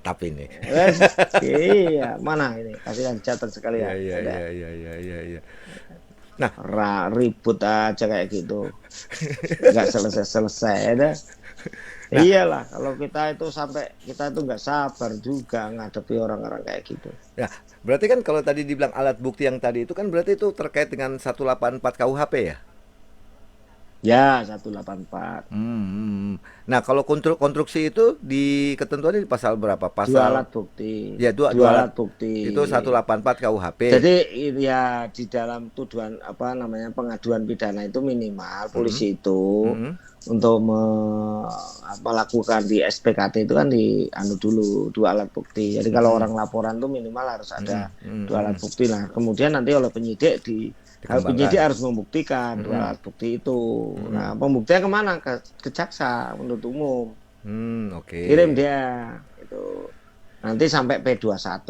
mantap ini. Wes, iya, mana ini? Kasihan catat Iya, sekalian. iya, Udah iya, iya, iya, iya, iya. Nah, ribut aja kayak gitu. Nggak selesai-selesai ada. nah, Iyalah, kalau kita itu sampai kita itu nggak sabar juga ngadepi orang-orang kayak gitu. ya, berarti kan kalau tadi dibilang alat bukti yang tadi itu kan berarti itu terkait dengan 184 KUHP ya? Ya, 184. Nah, kalau konstruksi itu di ketentuannya di pasal berapa? Dua Pasal alat bukti. ya dua Dua dua alat alat bukti. itu 184 KUHP. Jadi ya di dalam tuduhan apa namanya pengaduan pidana itu minimal Mm-mm, polisi itu mm-mm, untuk melakukan di SPKT itu kan di anu dulu dua alat bukti. Jadi kalau mm-mm, orang laporan tuh minimal harus mm-mm, ada mm-mm, dua alat mm-mm. bukti. Nah, kemudian nanti oleh penyidik Dikembangkan. harus membuktikan dua Mm-mm, alat bukti itu. mm-mm. Nah, pembuktian kemana? Ke jaksa penuntut umum. Oke. Kirim dia itu. Nanti sampai P21.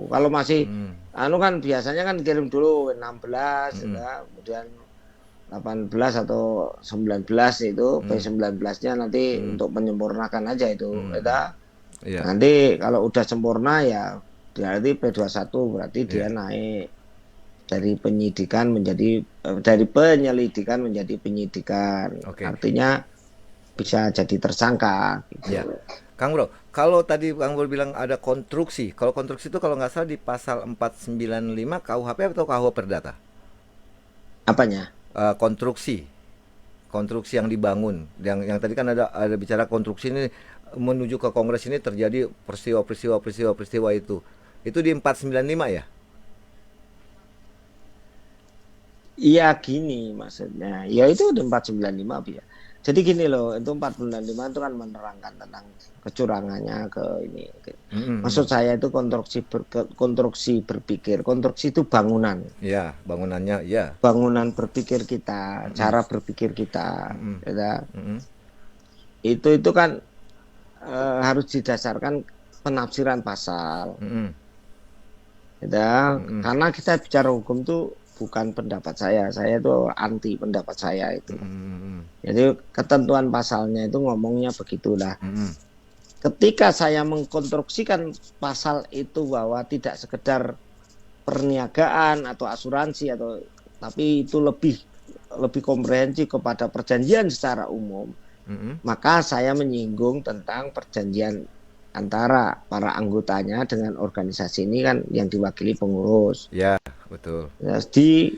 Kalau masih Mm, anu kan biasanya kan kirim dulu 16 mm-mm, ya, kemudian 18 atau 19 itu mm, P19-nya nanti mm, untuk menyempurnakan aja itu. mm. Ya. Iya, Nanti kalau udah sempurna ya berarti P21 berarti dia iya. naik dari penyidikan menjadi dari penyelidikan menjadi penyidikan. Oke. Artinya bisa jadi tersangka Ya. gitu. Kang Bro, kalau tadi Kang Bro bilang ada konstruksi. Kalau konstruksi itu kalau nggak salah di pasal 495 KUHP atau KUH Perdata? Apanya? Konstruksi. Konstruksi yang dibangun. Yang tadi kan ada bicara konstruksi ini menuju ke Kongres ini terjadi peristiwa itu. Itu di 495 ya? Iya gini maksudnya. Ya itu udah 495 ya. Jadi gini loh, itu 495 itu kan menerangkan tentang kecurangannya ke ini. Maksud Mm-mm. saya itu konstruksi berpikir. Konstruksi itu bangunan. Ya, bangunannya ya. Bangunan berpikir kita, Mm-mm. cara berpikir kita. Mm-mm. Ya. Mm-mm. Itu kan harus didasarkan penafsiran pasal. Mm-mm. Ya. Mm-mm. Karena kita bicara hukum tuh bukan pendapat saya. Saya itu anti pendapat saya itu. Mm-mm. Jadi ketentuan pasalnya itu ngomongnya begitulah. Mm-mm. Ketika saya mengkonstruksikan pasal itu bahwa tidak sekedar perniagaan atau asuransi atau tapi itu lebih komprehensif kepada perjanjian secara umum, Mm-mm. maka saya menyinggung tentang perjanjian antara para anggotanya dengan organisasi ini kan yang diwakili pengurus. Ya, betul. Ya, di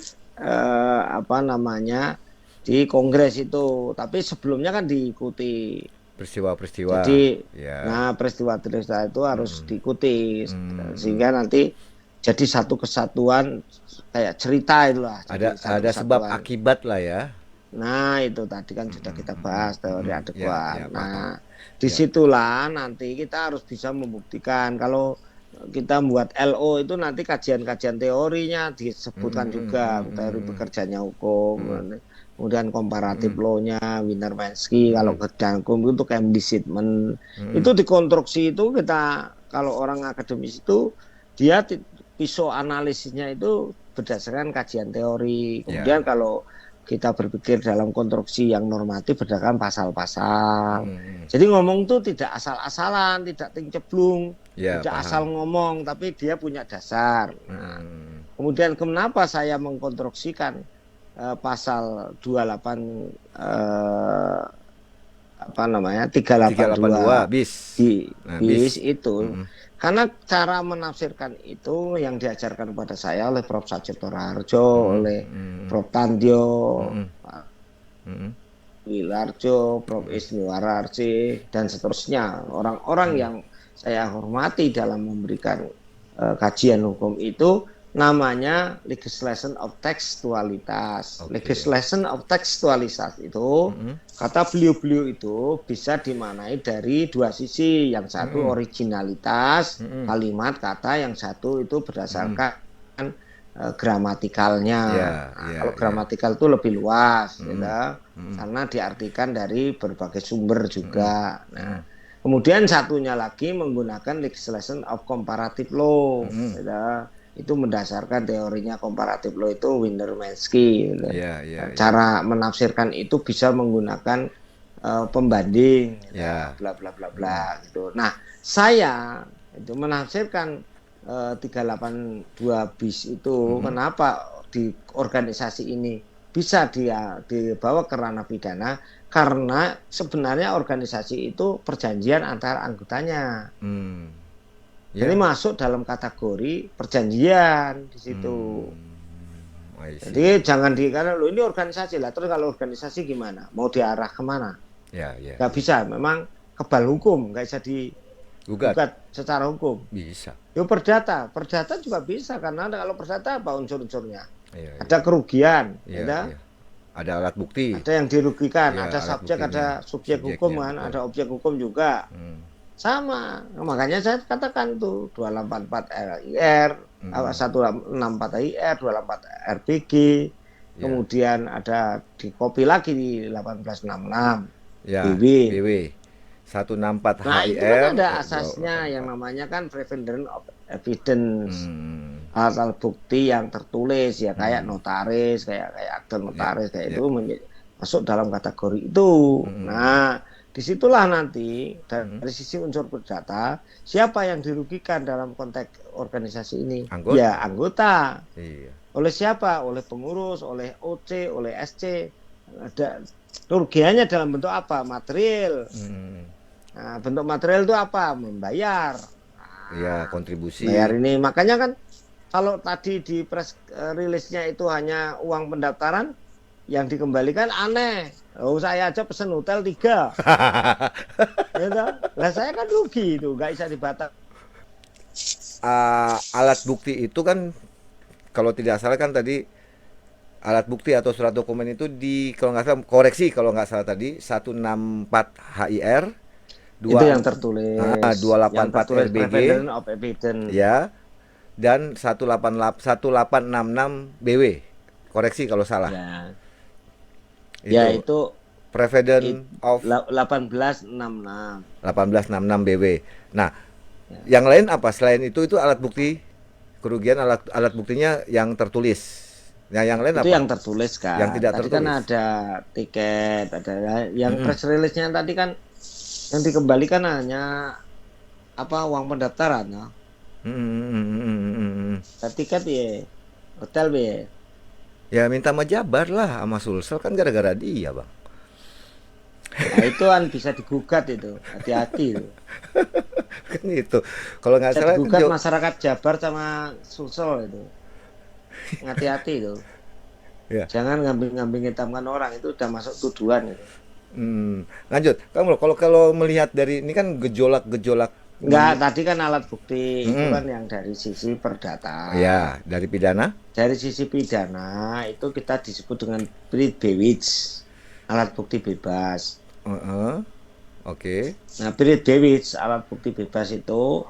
apa namanya di kongres itu, tapi sebelumnya kan diikuti. Peristiwa-peristiwa. Jadi, Ya. nah peristiwa-peristiwa itu harus Mm-mm. diikuti Mm-mm. sehingga nanti jadi satu kesatuan kayak cerita itulah. Jadi satu Ada sebab kesatuan. akibat lah ya. Nah, itu tadi kan sudah kita bahas teori Ya, adekuat. ya paham. Nah, Ya. disitulah nanti kita harus bisa membuktikan kalau kita membuat LO itu nanti kajian-kajian teorinya disebutkan juga teori bekerjanya hukum, kemudian komparatif law-nya, Wiener-Wensky, kalau kerjaan hukum itu Camby Statement itu dikonstruksi itu kita kalau orang akademis itu dia pisau analisisnya itu berdasarkan kajian teori. Ya. Kemudian kalau kita berpikir dalam konstruksi yang normatif berdasarkan pasal-pasal. Jadi ngomong tuh tidak asal-asalan, tidak ting ceblung, Ya, tidak asal paham. ngomong, tapi dia punya dasar. Nah, kemudian kenapa saya mengkonstruksikan pasal 28 apa namanya 382 382 bis. di Nah, bis bis. itu karena cara menafsirkan itu yang diajarkan kepada saya oleh Prof. Sajoto Raharjo, oleh Prof. Tandio, Pak Wilarjo, Prof. Isniwararsi, dan seterusnya. Orang-orang yang saya hormati dalam memberikan kajian hukum itu namanya legislation of textualitas. Oke. Legislation of textualitas itu kata beliau-beliau itu bisa dimaknai dari dua sisi. Yang satu originalitas kalimat kata, yang satu itu berdasarkan gramatikalnya. Ya, Nah, ya, kalau ya. gramatikal itu lebih luas, gitu, karena diartikan dari berbagai sumber juga. Nah, kemudian satunya lagi menggunakan legislation of comparative law, gitu. Itu mendasarkan teorinya comparative law itu Wiener-Wensky. Gitu. Ya, ya, ya. Cara menafsirkan itu bisa menggunakan pembanding, gitu, Ya. bla bla bla bla. Gitu. Nah, saya itu menafsirkan 382 bis itu kenapa di organisasi ini bisa dia dibawa ke ranah pidana, karena sebenarnya organisasi itu perjanjian antara anggotanya. Jadi Ya. masuk dalam kategori perjanjian di situ. I see. Jadi jangan karena lo ini organisasi lah, terus kalau organisasi gimana? Mau diarah kemana? Ya, ya. Gak bisa, memang kebal hukum, nggak bisa Gugat. digugat secara hukum. Bisa. Yo perdata juga bisa, karena kalau perdata apa unsur-unsurnya? Iya, Ada kerugian, iya, ada, iya. Ada alat bukti. ada yang dirugikan, Iya, ada alat subjek, buktinya. ada subjek hukum Subjeknya, kan, betul. ada objek hukum juga. Sama, makanya saya katakan tuh 284 LIR, 164 IR, 284 RPG, Ya. kemudian ada di copy lagi di 1866 Ya, BW. BW 164 Nah, itu HIR. kan ada asasnya yang namanya kan preponderance of evidence. Alat bukti yang tertulis ya, kayak notaris, kayak akte notaris, kayak itu masuk dalam kategori itu. Nah, disitulah nanti dari sisi unsur perdata, siapa yang dirugikan dalam konteks organisasi ini? Anggota. Ya, anggota. Iya. Oleh siapa? Oleh pengurus, oleh OC, oleh SC. Ada kerugiannya dalam bentuk apa? Material. Nah, bentuk material itu apa? Membayar. Iya, kontribusi. Bayar ini, makanya kan kalau tadi di press rilisnya itu hanya uang pendaftaran, yang dikembalikan aneh. Oh, saya aja pesen hotel 3. Gitu. Lah saya kan rugi itu, nggak bisa dibatal. Alat bukti itu kan kalau tidak salah kan tadi alat bukti atau surat dokumen itu kalau nggak salah, koreksi kalau nggak salah tadi 164 HIR Itu yang tertulis. 284 RBG Preponderance of evidence. ya, dan 1866 BW. Koreksi kalau salah. Ya, itu Preponderance of 1866 BW. Nah, yang lain apa selain itu alat bukti kerugian, alat buktinya yang tertulis. Nah, yang lain itu apa? yang tertulis kan. Yang tidak tadi tertulis. kan ada tiket, ada yang press release-nya tadi kan yang dikembalikan hanya uang pendaftaran ya. Tiket ya, hotel ya. Ya minta majabar lah sama Sulsel kan gara-gara dia, Bang. Nah, itu kan bisa digugat itu, hati-hati itu. Kan itu. Kalau nggak salah Digugat kan masyarakat Jabar sama Sulsel itu. Hati-hati itu. Ya. Jangan ngambing-ngambing hitamkan orang, itu udah masuk tuduhan itu. Lanjut. Kamu kalau melihat dari ini kan gejolak-gejolak. Enggak, tadi kan alat bukti itu kan yang dari sisi perdata. Ya, dari pidana? Dari sisi pidana itu kita disebut dengan Breed-Bewitz, alat bukti bebas. Oke. Nah, Breed-Bewitz, alat bukti bebas itu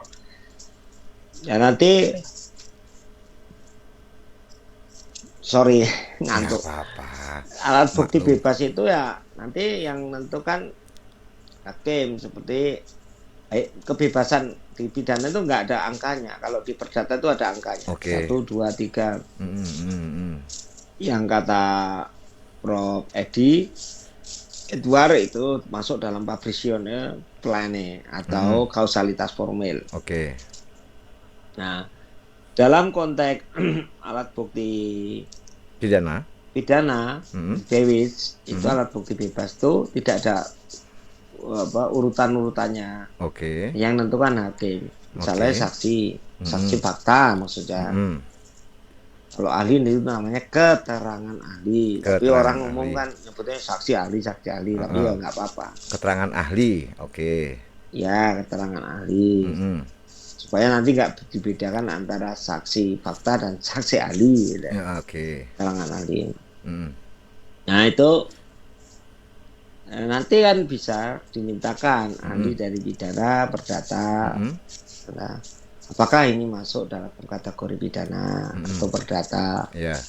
ya nanti ngantuk. Apa-apa. Alat bukti bebas itu ya nanti yang menentukan hakim, seperti kebebasan di pidana itu nggak ada angkanya. Kalau di perdata itu ada angkanya. Oke. 1, 2, 3. Yang kata Prof. Edi Edward itu masuk dalam publication plane atau kausalitas formil. Oke. Nah, dalam konteks alat bukti Pidana. Bewitz itu alat bukti bebas itu tidak ada urutan-urutannya. Oke. Yang menentukan hakim. Misalnya saksi fakta maksudnya. Kalau ahli itu namanya keterangan ahli. Tapi orang umum kan nyebutnya saksi ahli, tapi ya nggak apa-apa. Keterangan ahli, oke. Ya, keterangan ahli. Supaya nanti nggak dibedakan antara saksi fakta dan saksi ahli. Gitu. Ya, oke. Keterangan ahli. Nah, itu nanti kan bisa dimintakan ahli dari pidana, perdata. Nah, apakah ini masuk dalam kategori pidana atau perdata? Ya.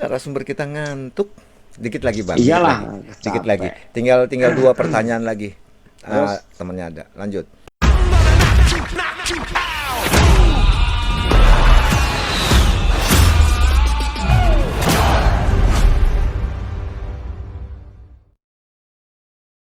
Narasumber kita ngantuk. Dikit lagi, Bang. Iyalah. Dikit lagi. Tinggal 2 pertanyaan lagi. Temennya ada. Lanjut.